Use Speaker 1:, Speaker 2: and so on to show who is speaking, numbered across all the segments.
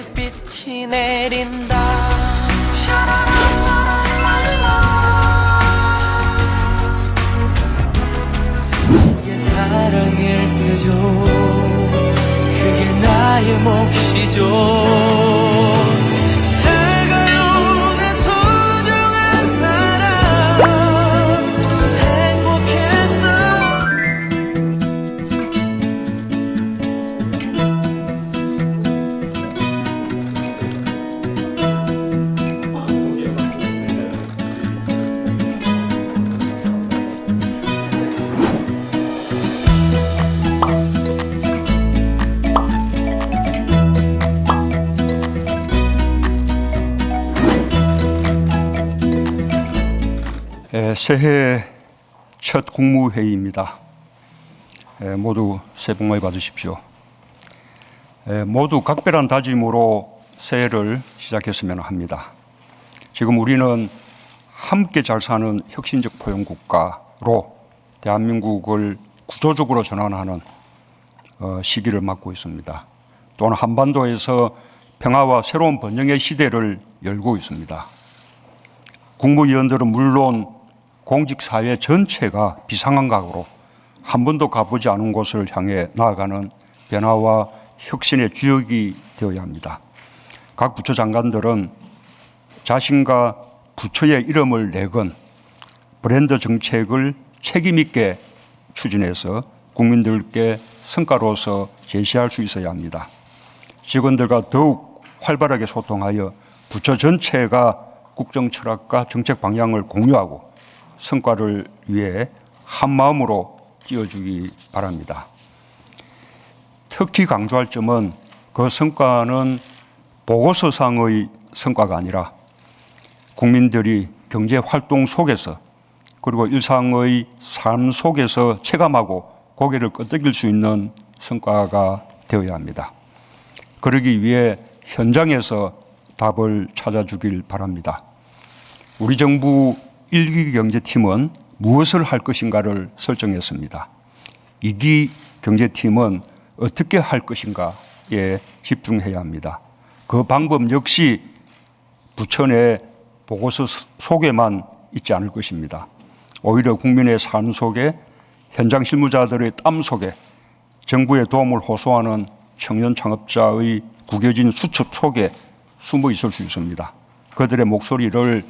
Speaker 1: 별빛이 내린다. 이게 사랑일 테죠. 그게 나의 몫이죠.
Speaker 2: 새해 첫 국무회의입니다. 모두 새해 복 많이 받으십시오. 모두 각별한 다짐으로 새해를 시작했으면 합니다. 지금 우리는 함께 잘 사는 혁신적 포용국가로 대한민국을 구조적으로 전환하는 시기를 맞고 있습니다. 또한 한반도에서 평화와 새로운 번영의 시대를 열고 있습니다. 국무위원들은 물론 공직사회 전체가 비상한각으로 한 번도 가보지 않은 곳을 향해 나아가는 변화와 혁신의 주역이 되어야 합니다. 각 부처 장관들은 자신과 부처의 이름을 내건 브랜드 정책을 책임 있게 추진해서 국민들께 성과로서 제시할 수 있어야 합니다. 직원들과 더욱 활발하게 소통하여 부처 전체가 국정 철학과 정책 방향을 공유하고 성과를 위해 한마음으로 뛰어주기 바랍니다. 특히 강조할 점은 그 성과는 보고서상의 성과가 아니라 국민들이 경제활동 속에서 그리고 일상의 삶 속에서 체감하고 고개를 끄덕일 수 있는 성과가 되어야 합니다. 그러기 위해 현장에서 답을 찾아주길 바랍니다. 우리 정부 1기 경제팀은 무엇을 할 것인가를 설정했습니다. 2기 경제팀은 어떻게 할 것인가에 집중해야 합니다. 그 방법 역시 부처 내 보고서 속에만 있지 않을 것입니다. 오히려 국민의 삶 속에, 현장 실무자들의 땀 속에, 정부의 도움을 호소하는 청년 창업자의 구겨진 수첩 속에 숨어 있을 수 있습니다. 그들의 목소리를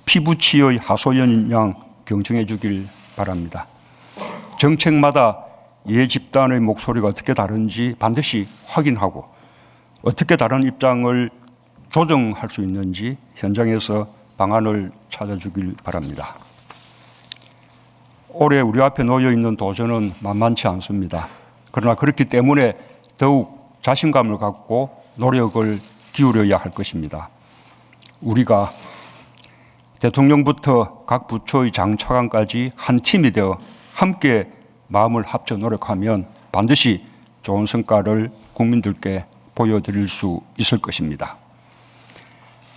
Speaker 2: 피부치의 하소연인 양 경청해 주길 바랍니다. 정책마다 집단의 목소리가 어떻게 다른지 반드시 확인하고 어떻게 다른 입장을 조정할 수 있는지 현장에서 방안을 찾아주길 바랍니다. 올해 우리 앞에 놓여 있는 도전은 만만치 않습니다. 그러나 그렇기 때문에 더욱 자신감을 갖고 노력을 기울여야 할 것입니다. 우리가 대통령부터 각 부처의 장차관까지 한 팀이 되어 함께 마음을 합쳐 노력하면 반드시 좋은 성과를 국민들께 보여드릴 수 있을 것입니다.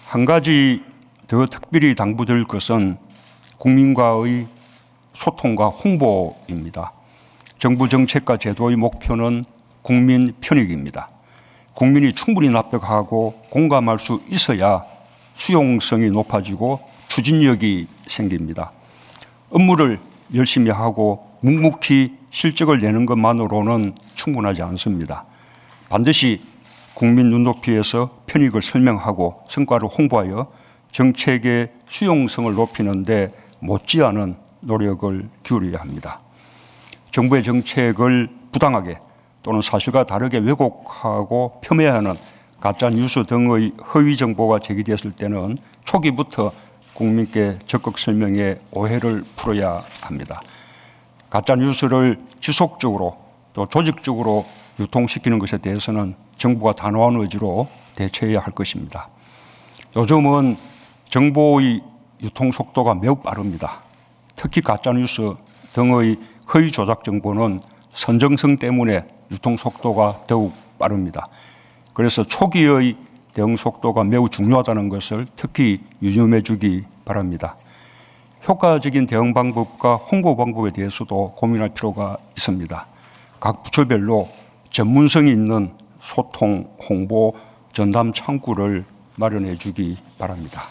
Speaker 2: 한 가지 더 특별히 당부드릴 것은 국민과의 소통과 홍보입니다. 정부 정책과 제도의 목표는 국민 편익입니다. 국민이 충분히 납득하고 공감할 수 있어야 수용성이 높아지고 추진력이 생깁니다. 업무를 열심히 하고 묵묵히 실적을 내는 것만으로는 충분하지 않습니다. 반드시 국민 눈높이에서 편익을 설명하고 성과를 홍보하여 정책의 수용성을 높이는 데 못지않은 노력을 기울여야 합니다. 정부의 정책을 부당하게 또는 사실과 다르게 왜곡하고 폄훼하는 가짜뉴스 등의 허위 정보가 제기됐을 때는 초기부터 국민께 적극 설명해 오해를 풀어야 합니다. 가짜뉴스를 지속적으로 또 조직적으로 유통시키는 것에 대해서는 정부가 단호한 의지로 대처해야 할 것입니다. 요즘은 정보의 유통 속도가 매우 빠릅니다. 특히 가짜뉴스 등의 허위 조작 정보는 선정성 때문에 유통 속도가 더욱 빠릅니다. 그래서 초기의 대응 속도가 매우 중요하다는 것을 특히 유념해 주기 바랍니다. 효과적인 대응 방법과 홍보 방법에 대해서도 고민할 필요가 있습니다. 각 부처별로 전문성이 있는 소통, 홍보, 전담 창구를 마련해 주기 바랍니다.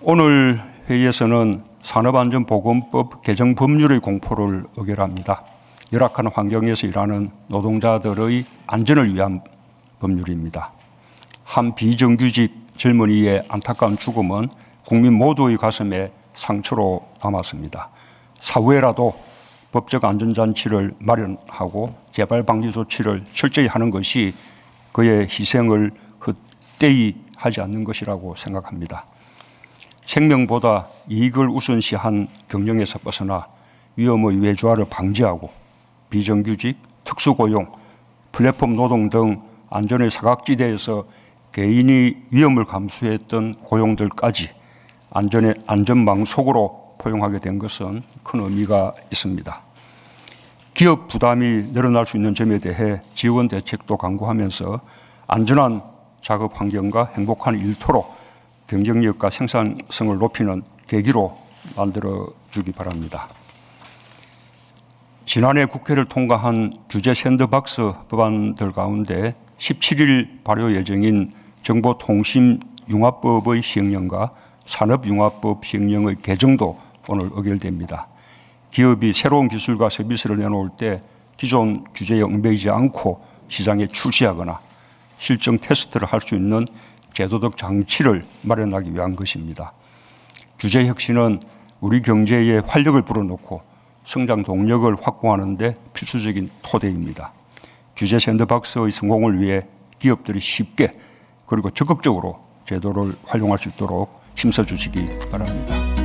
Speaker 2: 오늘 회의에서는 산업안전보건법 개정 법률의 공포를 의결합니다. 열악한 환경에서 일하는 노동자들의 안전을 위한 법률입니다. 한 비정규직 젊은이의 안타까운 죽음은 국민 모두의 가슴에 상처로 남았습니다. 사후에라도 법적 안전장치를 마련하고 재발 방지 조치를 철저히 하는 것이 그의 희생을 헛되이 하지 않는 것이라고 생각합니다. 생명보다 이익을 우선시한 경영에서 벗어나 위험의 외주화를 방지하고 비정규직, 특수고용, 플랫폼 노동 등 안전의 사각지대에서 개인이 위험을 감수했던 고용들까지 안전망 속으로 포용하게 된 것은 큰 의미가 있습니다. 기업 부담이 늘어날 수 있는 점에 대해 지원 대책도 강구하면서 안전한 작업 환경과 행복한 일터로 경쟁력과 생산성을 높이는 계기로 만들어 주기 바랍니다. 지난해 국회를 통과한 규제 샌드박스 법안들 가운데 17일 발효 예정인 정보통신융합법의 시행령과 산업융합법 시행령의 개정도 오늘 의결됩니다. 기업이 새로운 기술과 서비스를 내놓을 때 기존 규제에 얽매이지 않고 시장에 출시하거나 실증 테스트를 할 수 있는 제도적 장치를 마련하기 위한 것입니다. 규제 혁신은 우리 경제에 활력을 불어넣고 성장 동력을 확보하는 데 필수적인 토대입니다. 규제 샌드박스의 성공을 위해 기업들이 쉽게 그리고 적극적으로 제도를 활용할 수 있도록 힘써주시기 바랍니다.